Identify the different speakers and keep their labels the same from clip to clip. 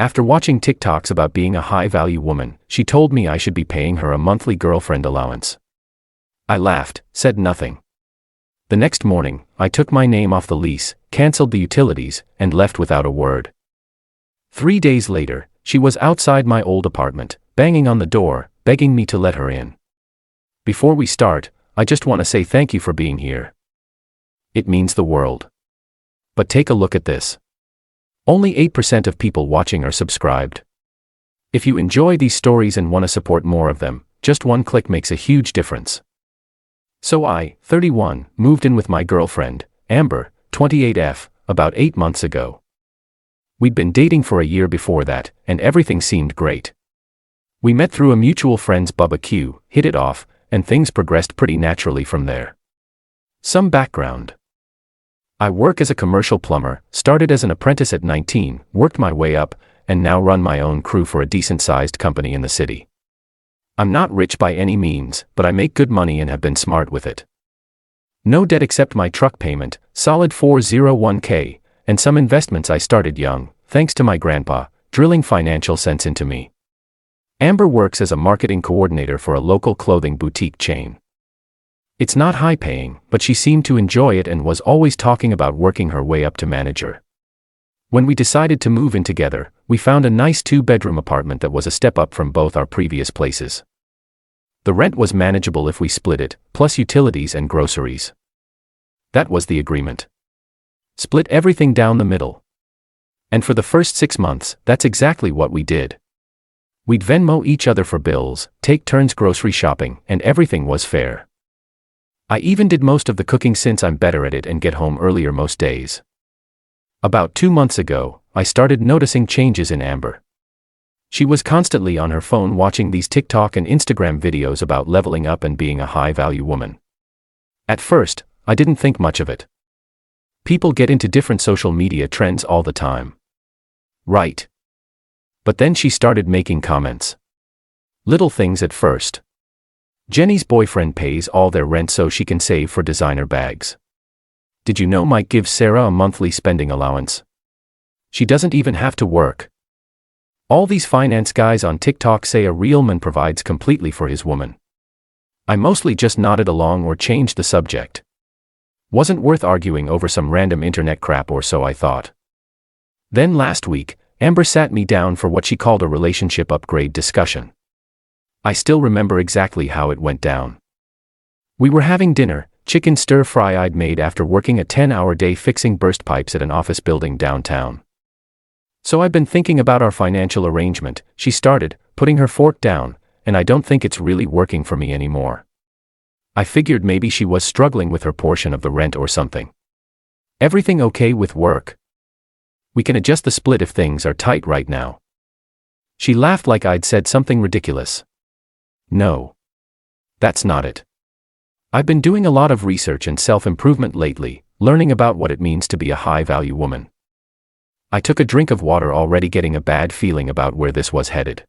Speaker 1: After watching TikToks about being a high-value woman, she told me I should be paying her a monthly girlfriend allowance. I laughed, said nothing. The next morning, I took my name off the lease, canceled the utilities, and left without a word. 3 days later, she was outside my old apartment, banging on the door, begging me to let her in. Before we start, I just want to say thank you for being here. It means the world. But take a look at this. Only 8% of people watching are subscribed. If you enjoy these stories and want to support more of them, just one click makes a huge difference. So I, 31, moved in with my girlfriend, Amber, 28F, about 8 months ago. We'd been dating for a year before that, and everything seemed great. We met through a mutual friend's barbecue, hit it off, and things progressed pretty naturally from there. Some background. I work as a commercial plumber, started as an apprentice at 19, worked my way up, and now run my own crew for a decent-sized company in the city. I'm not rich by any means, but I make good money and have been smart with it. No debt except my truck payment, solid 401k, and some investments I started young, thanks to my grandpa, drilling financial sense into me. Amber works as a marketing coordinator for a local clothing boutique chain. It's not high-paying, but she seemed to enjoy it and was always talking about working her way up to manager. When we decided to move in together, we found a nice 2-bedroom apartment that was a step up from both our previous places. The rent was manageable if we split it, plus utilities and groceries. That was the agreement. Split everything down the middle. And for the first 6 months, that's exactly what we did. We'd Venmo each other for bills, take turns grocery shopping, and everything was fair. I even did most of the cooking since I'm better at it and get home earlier most days. About 2 months ago, I started noticing changes in Amber. She was constantly on her phone watching these TikTok and Instagram videos about leveling up and being a high-value woman. At first, I didn't think much of it. People get into different social media trends all the time. Right. But then she started making comments. Little things at first. Jenny's boyfriend pays all their rent so she can save for designer bags. Did you know Mike gives Sarah a monthly spending allowance? She doesn't even have to work. All these finance guys on TikTok say a real man provides completely for his woman. I mostly just nodded along or changed the subject. Wasn't worth arguing over some random internet crap or so I thought. Then last week, Amber sat me down for what she called a relationship upgrade discussion. I still remember exactly how it went down. We were having dinner, chicken stir-fry I'd made after working a 10-hour day fixing burst pipes at an office building downtown. So I've been thinking about our financial arrangement, she started, putting her fork down, and I don't think it's really working for me anymore. I figured maybe she was struggling with her portion of the rent or something. Everything okay with work? We can adjust the split if things are tight right now. She laughed like I'd said something ridiculous. No. That's not it. I've been doing a lot of research and self-improvement lately, learning about what it means to be a high-value woman. I took a drink of water already getting a bad feeling about where this was headed.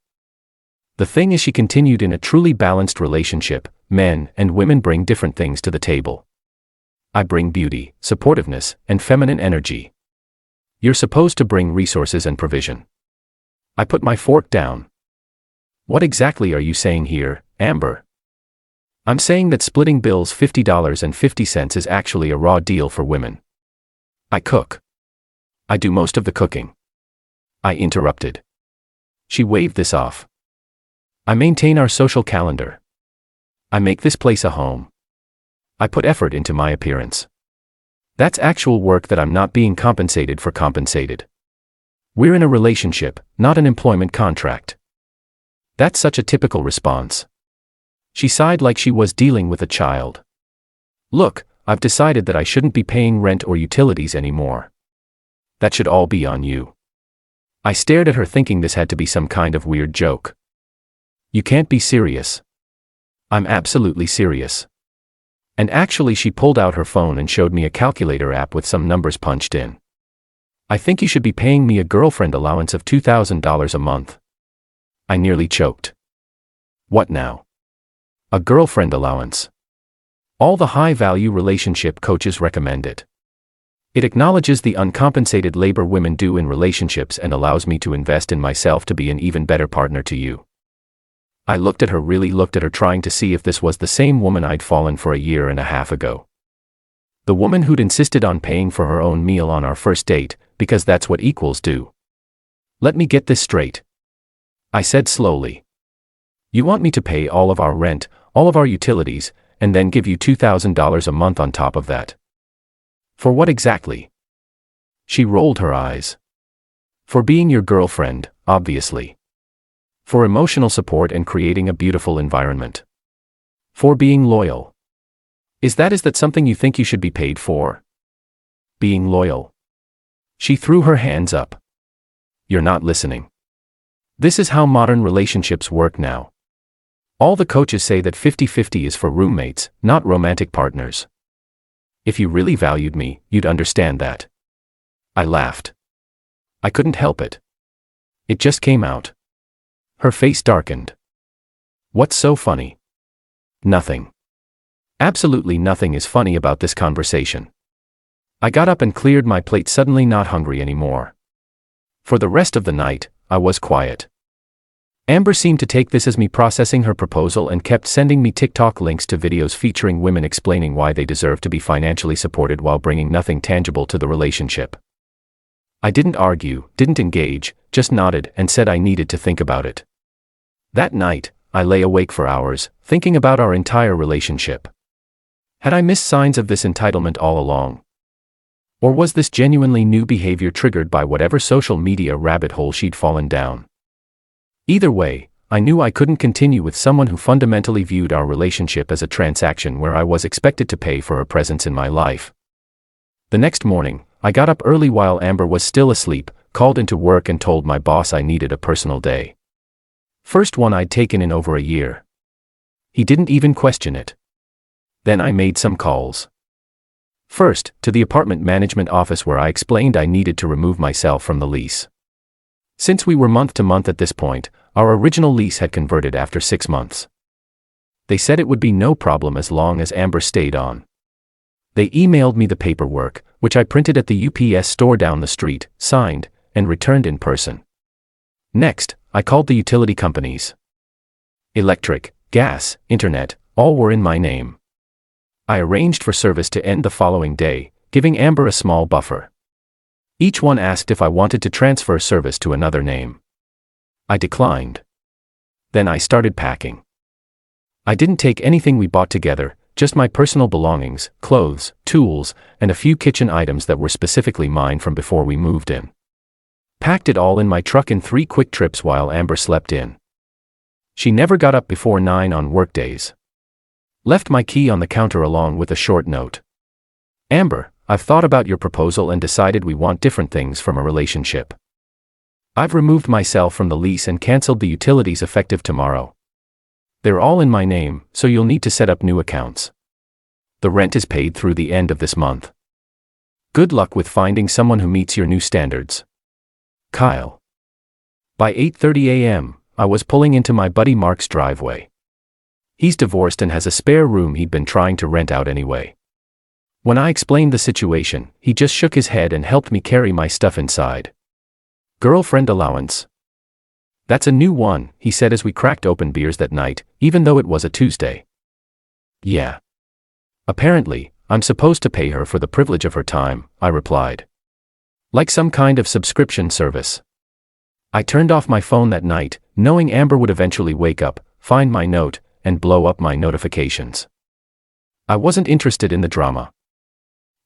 Speaker 1: The thing is she continued in a truly balanced relationship, men and women bring different things to the table. I bring beauty, supportiveness, and feminine energy. You're supposed to bring resources and provision. I put my fork down. What exactly are you saying here, Amber? I'm saying that splitting bills $50.50 is actually a raw deal for women. I cook. I do most of the cooking. I interrupted. She waved this off. I maintain our social calendar. I make this place a home. I put effort into my appearance. That's actual work that I'm not being compensated for compensated. We're in a relationship, not an employment contract. That's such a typical response. She sighed like she was dealing with a child. Look, I've decided that I shouldn't be paying rent or utilities anymore. That should all be on you. I stared at her thinking this had to be some kind of weird joke. You can't be serious. I'm absolutely serious. And actually she pulled out her phone and showed me a calculator app with some numbers punched in. I think you should be paying me a girlfriend allowance of $2,000 a month. I nearly choked. What now? A girlfriend allowance. All the high-value relationship coaches recommend it. It acknowledges the uncompensated labor women do in relationships and allows me to invest in myself to be an even better partner to you. I really looked at her, trying to see if this was the same woman I'd fallen for a year and a half ago. The woman who'd insisted on paying for her own meal on our first date, because that's what equals do. Let me get this straight, I said slowly. You want me to pay all of our rent, all of our utilities, and then give you $2,000 a month on top of that? For what exactly? She rolled her eyes. For being your girlfriend, obviously. For emotional support and creating a beautiful environment. For being loyal. Is that something you think you should be paid for? Being loyal. She threw her hands up. You're not listening. This is how modern relationships work now. All the coaches say that 50-50 is for roommates, not romantic partners. If you really valued me, you'd understand that. I laughed. I couldn't help it. It just came out. Her face darkened. What's so funny? Nothing. Absolutely nothing is funny about this conversation. I got up and cleared my plate, suddenly not hungry anymore. For the rest of the night, I was quiet. Amber seemed to take this as me processing her proposal and kept sending me TikTok links to videos featuring women explaining why they deserve to be financially supported while bringing nothing tangible to the relationship. I didn't argue, didn't engage, just nodded and said I needed to think about it. That night, I lay awake for hours, thinking about our entire relationship. Had I missed signs of this entitlement all along? Or was this genuinely new behavior triggered by whatever social media rabbit hole she'd fallen down? Either way, I knew I couldn't continue with someone who fundamentally viewed our relationship as a transaction where I was expected to pay for her presence in my life. The next morning, I got up early while Amber was still asleep, called into work and told my boss I needed a personal day. First one I'd taken in over a year. He didn't even question it. Then I made some calls. First, to the apartment management office where I explained I needed to remove myself from the lease. Since we were month to month at this point, our original lease had converted after 6 months. They said it would be no problem as long as Amber stayed on. They emailed me the paperwork, which I printed at the UPS store down the street, signed, and returned in person. Next, I called the utility companies. Electric, gas, internet, all were in my name. I arranged for service to end the following day, giving Amber a small buffer. Each one asked if I wanted to transfer service to another name. I declined. Then I started packing. I didn't take anything we bought together, just my personal belongings, clothes, tools, and a few kitchen items that were specifically mine from before we moved in. Packed it all in my truck in 3 quick trips while Amber slept in. She never got up before 9 on workdays. Left my key on the counter along with a short note. Amber, I've thought about your proposal and decided we want different things from a relationship. I've removed myself from the lease and canceled the utilities effective tomorrow. They're all in my name, so you'll need to set up new accounts. The rent is paid through the end of this month. Good luck with finding someone who meets your new standards. Kyle. By 8:30 a.m., I was pulling into my buddy Mark's driveway. He's divorced and has a spare room he'd been trying to rent out anyway. When I explained the situation, he just shook his head and helped me carry my stuff inside. Girlfriend allowance. That's a new one, he said as we cracked open beers that night, even though it was a Tuesday. Yeah. Apparently, I'm supposed to pay her for the privilege of her time, I replied. Like some kind of subscription service. I turned off my phone that night, knowing Amber would eventually wake up, find my note, and blow up my notifications. I wasn't interested in the drama.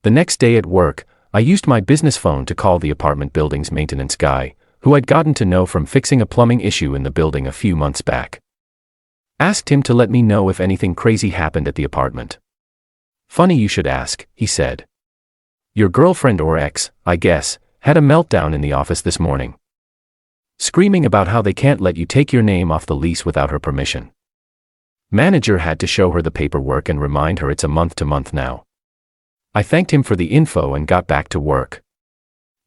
Speaker 1: The next day at work, I used my business phone to call the apartment building's maintenance guy, who I'd gotten to know from fixing a plumbing issue in the building a few months back. Asked him to let me know if anything crazy happened at the apartment. Funny you should ask, he said. Your girlfriend or ex, I guess, had a meltdown in the office this morning. Screaming about how they can't let you take your name off the lease without her permission. Manager had to show her the paperwork and remind her it's a month to month now. I thanked him for the info and got back to work.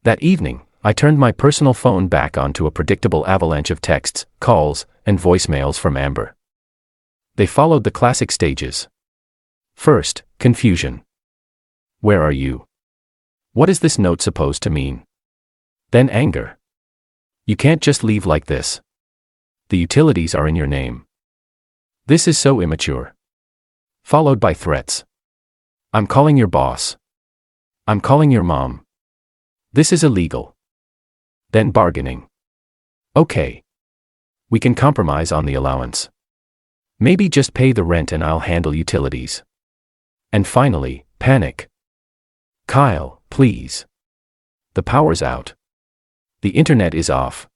Speaker 1: That evening, I turned my personal phone back on to a predictable avalanche of texts, calls, and voicemails from Amber. They followed the classic stages. First, confusion. Where are you? What is this note supposed to mean? Then anger. You can't just leave like this. The utilities are in your name. This is so immature. Followed by threats. I'm calling your boss. I'm calling your mom. This is illegal. Then bargaining. Okay. We can compromise on the allowance. Maybe just pay the rent and I'll handle utilities. And finally, panic. Kyle, please. The power's out. The internet is off.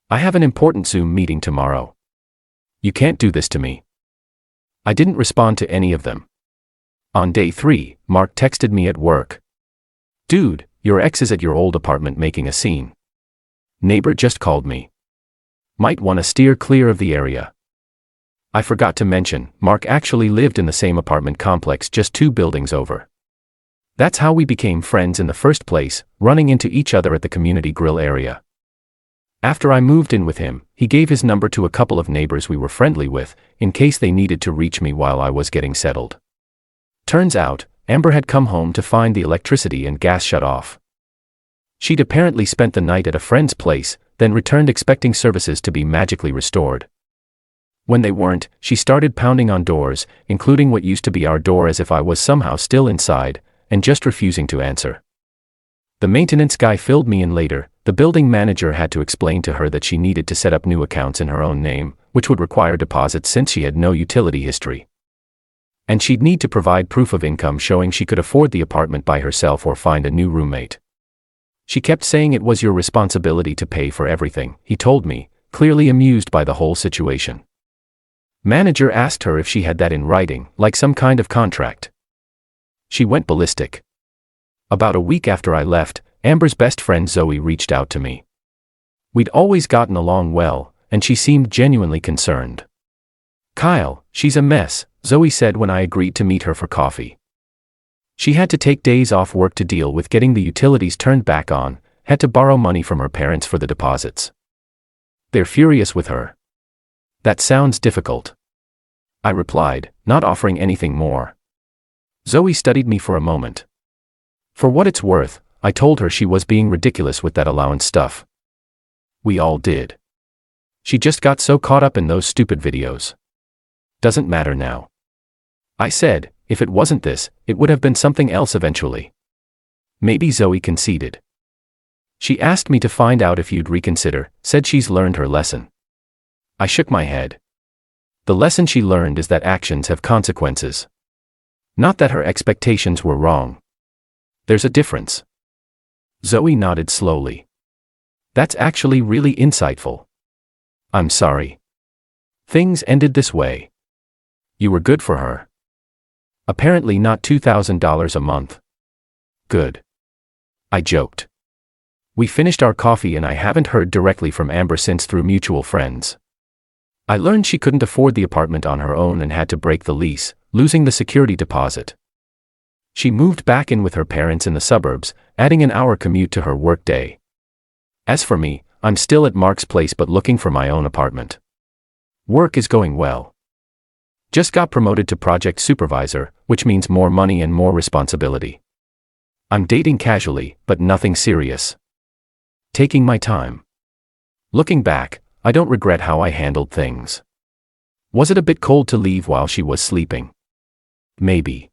Speaker 1: I have an important Zoom meeting tomorrow. You can't do this to me. I didn't respond to any of them. On day 3, Mark texted me at work. Dude, your ex is at your old apartment making a scene. Neighbor just called me. Might want to steer clear of the area. I forgot to mention, Mark actually lived in the same apartment complex just 2 buildings over. That's how we became friends in the first place, running into each other at the community grill area. After I moved in with him, he gave his number to a couple of neighbors we were friendly with, in case they needed to reach me while I was getting settled. Turns out, Amber had come home to find the electricity and gas shut off. She'd apparently spent the night at a friend's place, then returned expecting services to be magically restored. When they weren't, she started pounding on doors, including what used to be our door, as if I was somehow still inside, and just refusing to answer. The maintenance guy filled me in later. The building manager had to explain to her that she needed to set up new accounts in her own name, which would require deposits since she had no utility history. And she'd need to provide proof of income showing she could afford the apartment by herself or find a new roommate. She kept saying it was your responsibility to pay for everything, he told me, clearly amused by the whole situation. Manager asked her if she had that in writing, like some kind of contract. She went ballistic. About a week after I left, Amber's best friend Zoe reached out to me. We'd always gotten along well, and she seemed genuinely concerned. Kyle, she's a mess, Zoe said when I agreed to meet her for coffee. She had to take days off work to deal with getting the utilities turned back on, had to borrow money from her parents for the deposits. They're furious with her. That sounds difficult. I replied, not offering anything more. Zoe studied me for a moment. For what it's worth, I told her she was being ridiculous with that allowance stuff. We all did. She just got so caught up in those stupid videos. Doesn't matter now. I said, if it wasn't this, it would have been something else eventually. Maybe Zoe conceded. She asked me to find out if you'd reconsider, said she's learned her lesson. I shook my head. The lesson she learned is that actions have consequences. Not that her expectations were wrong. There's a difference. Zoe nodded slowly. That's actually really insightful. I'm sorry. Things ended this way. You were good for her. Apparently not $2,000 a month. Good. I joked. We finished our coffee and I haven't heard directly from Amber since through mutual friends. I learned she couldn't afford the apartment on her own and had to break the lease, losing the security deposit. She moved back in with her parents in the suburbs, adding an hour commute to her workday. As for me, I'm still at Mark's place but looking for my own apartment. Work is going well. Just got promoted to project supervisor, which means more money and more responsibility. I'm dating casually, but nothing serious. Taking my time. Looking back, I don't regret how I handled things. Was it a bit cold to leave while she was sleeping? Maybe.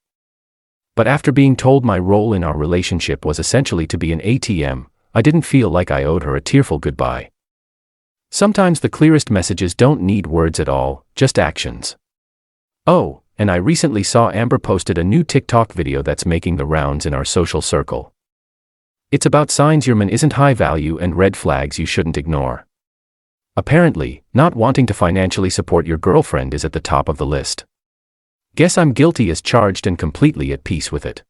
Speaker 1: But after being told my role in our relationship was essentially to be an ATM, I didn't feel like I owed her a tearful goodbye. Sometimes the clearest messages don't need words at all, just actions. Oh, and I recently saw Amber posted a new TikTok video that's making the rounds in our social circle. It's about signs your man isn't high value and red flags you shouldn't ignore. Apparently, not wanting to financially support your girlfriend is at the top of the list. Guess I'm guilty as charged and completely at peace with it.